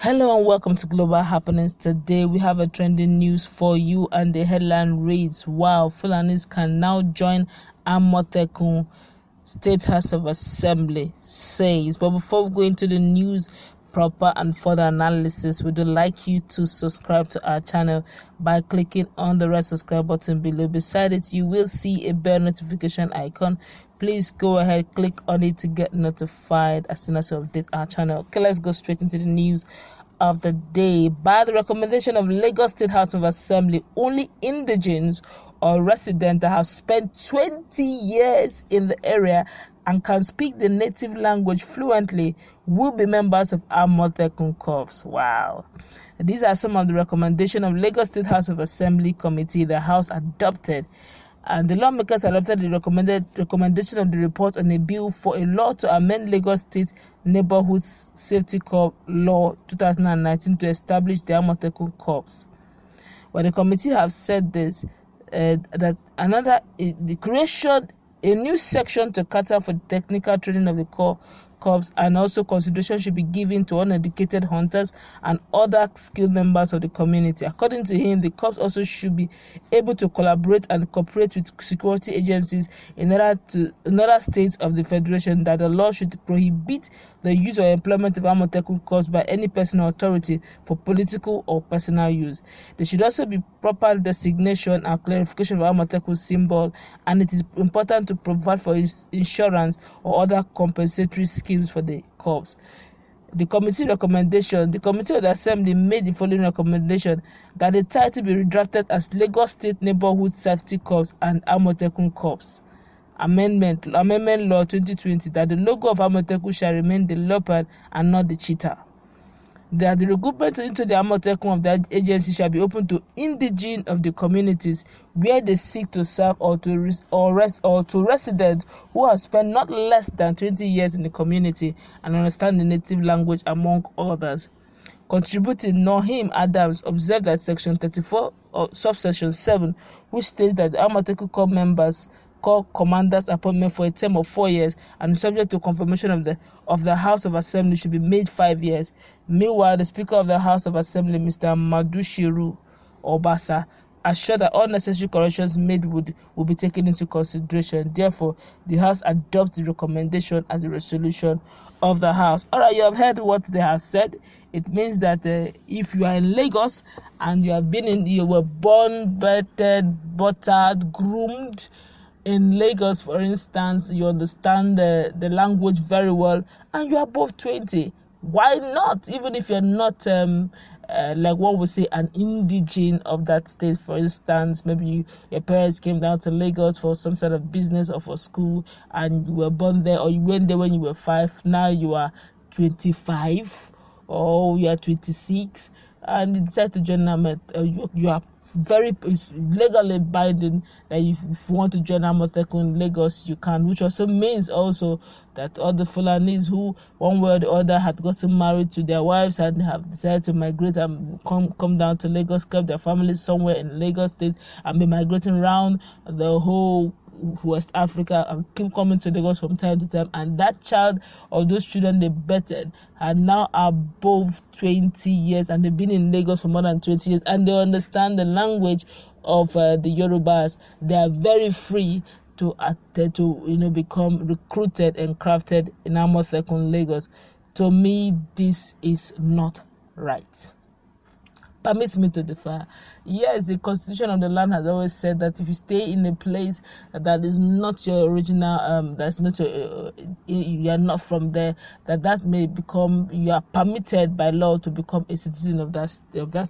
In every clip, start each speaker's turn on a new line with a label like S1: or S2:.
S1: Hello and welcome to Global Happenings. Today we have a trending news for you, and the headline reads, "Wow, Fulanis can now join Amotekun," State House of Assembly says. But before we go into the news proper and further analysis, we would like you to subscribe to our channel by clicking on the red subscribe button below. Beside it, you will see a bell notification icon. Please go ahead, click on it to get notified as soon as we update our channel. Okay, let's go straight into the news of the day. By the recommendation of Lagos State House of Assembly, only indigenes or residents that have spent 20 years in the area and can speak the native language fluently will be members of Amotekun Corps. Wow. These are some of the recommendations of Lagos State House of Assembly Committee the House adopted. And the lawmakers adopted the recommendation of the report on a bill for a law to amend Lagos State Neighborhood Safety Corps Law 2019 to establish the Amotekun Corps. Well, the committee have said this, that the creation a new section to cater for the technical training of the corps, and also consideration should be given to uneducated hunters and other skilled members of the community. According to him, the corps also should be able to collaborate and cooperate with security agencies in other states of the federation. That the law should prohibit the use or employment of Amotekun corps by any person or authority for political or personal use. There should also be proper designation and clarification of Amotekun symbol, and it is important to provide for insurance or other compensatory schemes for the corps. The committee of the Assembly made the following recommendation: that the title be redrafted as Lagos State Neighborhood Safety Corps and Amotekun Corps. Amendment Law 2020, that the logo of Amotekun shall remain the leopard and not the cheetah. That the recruitment into the Amotekun of the agency shall be open to indigenes of the communities where they seek to serve, or to residents who have spent not less than 20 years in the community and understand the native language, among others. Contributing Nohim Adams observed that Section 34 subsection 7, which states that the Amotekun Corps members Corps commanders' appointment for a term of 4 years and subject to confirmation of the House of Assembly, should be made 5 years. Meanwhile, the Speaker of the House of Assembly, Mr. Madushiru Obasa, assured that all necessary corrections made will be taken into consideration. Therefore, the House adopts the recommendation as a resolution of the House. All right, you have heard what they have said. It means that if you are in Lagos and you were born, buttered, groomed in Lagos, for instance, you understand the language very well, and you are above 20. Why not? Even if you're not, like what we say, an indigene of that state, for instance, maybe your parents came down to Lagos for some sort of business or for school, and you were born there, or you went there when you were 5. Now you are 25, or you are 26. And you decide to join you are legally binding that if you want to join Amotekun in Lagos, you can, which also means also that all the Fulanis who one way or the other had gotten married to their wives and have decided to migrate and come down to Lagos, kept their families somewhere in Lagos State, and be migrating around the whole West Africa and keep coming to Lagos from time to time, and that child or those children they betted are now above 20 years and they've been in Lagos for more than 20 years and they understand the language of the Yorubas. They are very free to become recruited and crafted in Amotekun Lagos. To me, this is not right. Permits me to differ. Yes, the constitution of the land has always said that if you stay in a place that is not your original, that's not you are not from there, that may become, you are permitted by law to become a citizen of that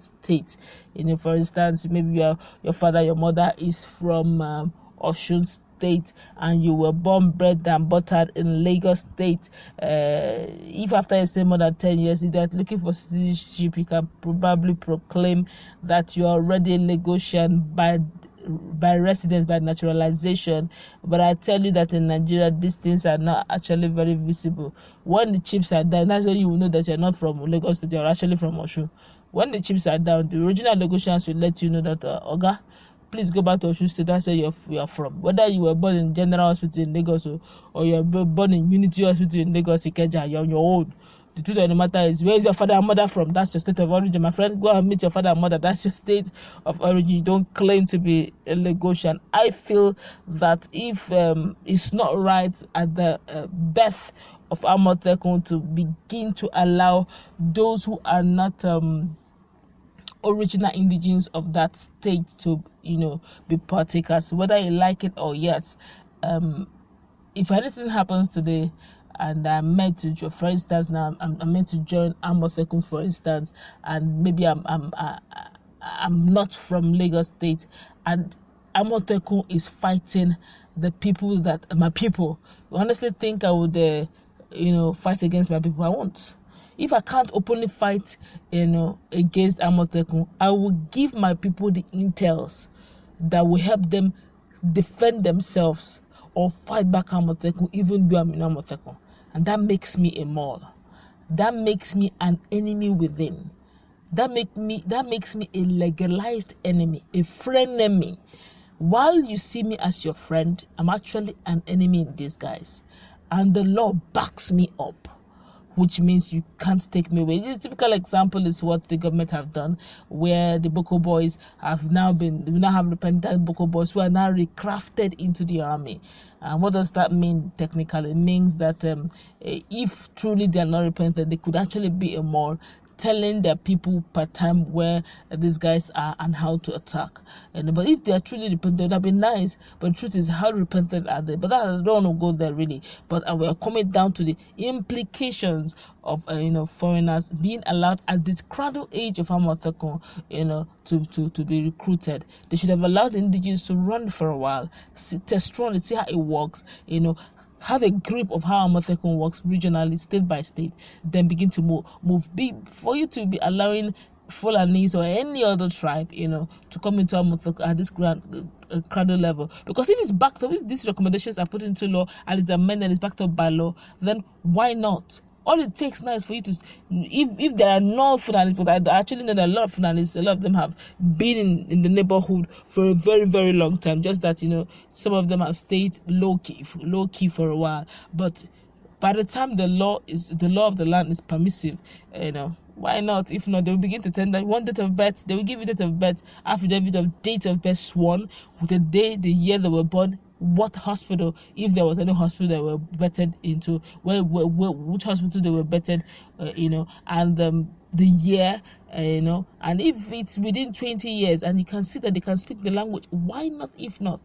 S1: state. For instance, maybe your father, your mother is from Osun State, and you were born, bred, and buttered in Lagos State. If after you stay more than 10 years, if you're looking for citizenship, you can probably proclaim that you are already a Lagosian by residence, by naturalization. But I tell you that in Nigeria, these things are not actually very visible. When the chips are down, that's when you will know that you're not from Lagos State, you're actually from Osun. When the chips are down, the original Lagosians will let you know that, Oga, please go back to Osun State. That's where you are from. Whether you were born in General Hospital in Lagos or you were born in Unity Hospital in Lagos, Ikeja, you're on your own. The truth of the matter is, where is your father and mother from? That's your state of origin, my friend. Go and meet your father and mother. That's your state of origin. You don't claim to be a Lagosian. I feel that if it's not right at the birth of Amotekun to begin to allow those who are not original indigenes of that state to, be partakers, whether you like it or yes. If anything happens today, and I'm meant to, for instance, now I'm meant to join Amotekun, for instance, and maybe I'm not from Lagos State, and Amotekun is fighting the people that my people. You honestly think I would, fight against my people? I won't. If I can't openly fight, against Amotekun, I will give my people the intels that will help them defend themselves or fight back Amotekun, even though I'm in Amotekun. And that makes me a mole. That makes me an enemy within. That makes me a legalized enemy, a frenemy. While you see me as your friend, I'm actually an enemy in disguise. And the law backs me up, which means you can't take me away. The typical example is what the government have done, where the Boko boys we now have repentant Boko boys who are now recrafted into the army. And what does that mean technically? It means that if truly they are not repentant, they could actually be a more telling their people per time where these guys are and how to attack. But if they are truly repentant, that'd be nice. But the truth is, how repentant are they? But I don't want to go there really. But we are coming down to the implications of foreigners being allowed at the cradle age of Amotekun, to be recruited. They should have allowed the indigenous to run for a while, test run, see how it works, have a grip of how Amotekun works regionally, state by state, then begin to move. For you to be allowing Fulanis or any other tribe, to come into Amotekun at this cradle level. Because if it's backed up, if these recommendations are put into law and it's amended, it's backed up by law, then why not? All it takes now is for you to, if there are no Fulanis, but I actually know that a lot of Fulanis, a lot of them have been in the neighborhood for a very, very long time. Just that, some of them have stayed low key for a while. But by the time the law of the land is permissive, why not? If not, they will begin to tender one date of birth. They will give you date of birth, affidavit of date of birth sworn with the day, the year they were born, what hospital, if there was any hospital they were betted into, which hospital they were betted, and the year, and if it's within 20 years and you can see that they can speak the language, why not? If not,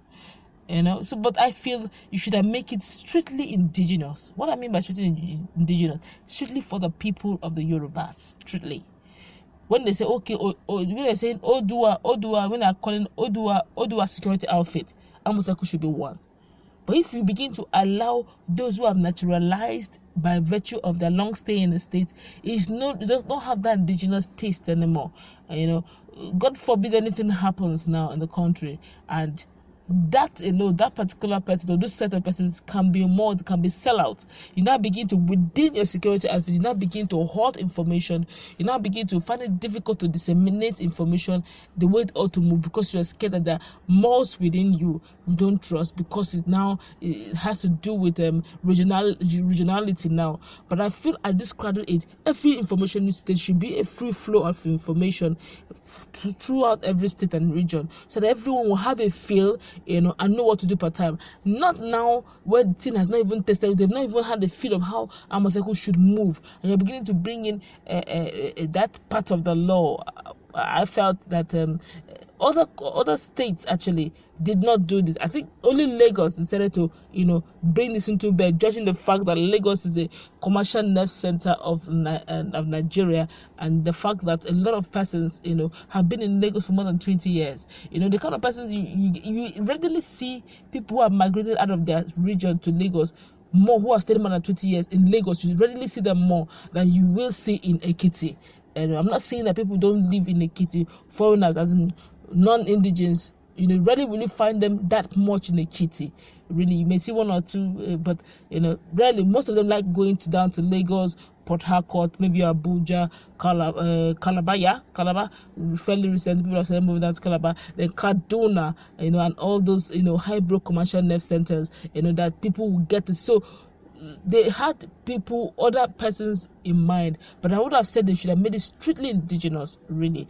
S1: so, but I feel you should have make it strictly indigenous. What I mean by strictly indigenous, strictly for the people of the Yorubas, strictly. When they say, okay, when they're saying Oodua, when they're calling Oodua security outfit, Amotekun should be one. But if you begin to allow those who have naturalized by virtue of their long stay in the state, it does not have that indigenous taste anymore. God forbid anything happens now in the country, and that alone, that particular person or those set of persons can be sellout. You now begin to, within your security outfit, you now begin to hoard information. You now begin to find it difficult to disseminate information the way it ought to move, because you're scared that there are more within you don't trust, because it has to do with regionality now. But I feel at this cradle age, every information there should be a free flow of information throughout every state and region, so that everyone will have a feel, and know what to do per time. Not now where the thing has not even tested, they've not even had the feel of how Amotekun should move, and you're beginning to bring in that part of the law. I felt that other states actually did not do this. I think only Lagos decided to, bring this into bear, judging the fact that Lagos is a commercial nerve center of Nigeria, and the fact that a lot of persons, have been in Lagos for more than 20 years. The kind of persons you readily see people who have migrated out of their region to Lagos, more who have stayed more than 20 years in Lagos. You readily see them more than you will see in Ekiti. And I'm not saying that people don't live in Ekiti, foreigners, as in non-indigens, rarely will you find them that much in Ekiti. Really, you may see one or two, but rarely. Most of them like going down to Lagos, Port Harcourt, maybe Abuja, Calabar. Fairly recently, people have started moving down to Calabar, then Kaduna, and all those high-brow commercial nerve centers, that people will get to. So they had people, other persons in mind, but I would have said they should have made it strictly indigenous, really,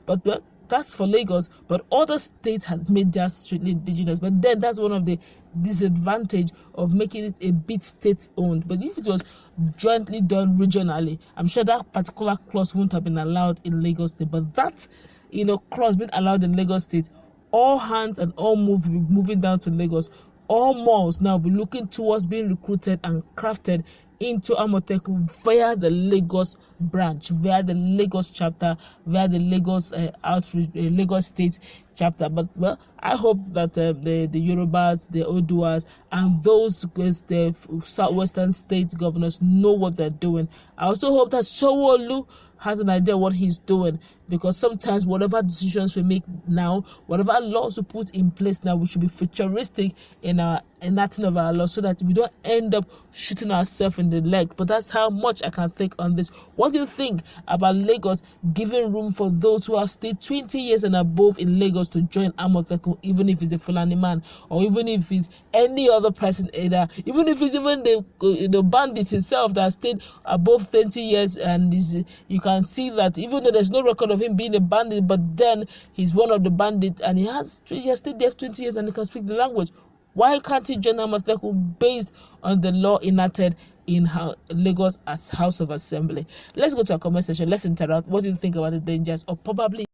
S1: but that's for Lagos, but other states has made theirs strictly indigenous. But then that's one of the disadvantage of making it a bit state owned. But if it was jointly done regionally, I'm sure that particular clause wouldn't have been allowed in Lagos State. But that clause being allowed in Lagos State, all hands and all moving down to Lagos. All malls now be looking towards being recruited and crafted into Amotekun via the Lagos branch, via the Lagos chapter, via the Lagos outreach, Lagos State chapter. But I hope that the Yorubas, the Ooduas, and the southwestern state governors know what they're doing. I also hope that Sanwo-Olu has an idea what he's doing, because sometimes whatever decisions we make now, whatever laws we put in place now, we should be futuristic in our enacting of our laws, so that we don't end up shooting ourselves in the leg. But that's how much I can think on this. What do you think about Lagos giving room for those who have stayed 20 years and above in Lagos to join Amotekun, even if it's a Fulani man, or even if it's any other person, either even if it's even the bandit himself that stayed above 20 years, and you can see that even though there's no record of him being a bandit, but then he's one of the bandits, and he has stayed there 20 years and he can speak the language. Why can't he join Amotekun based on the law enacted in Lagos as House of Assembly? Let's go to our comment section. Let's interact. What do you think about the dangers, or probably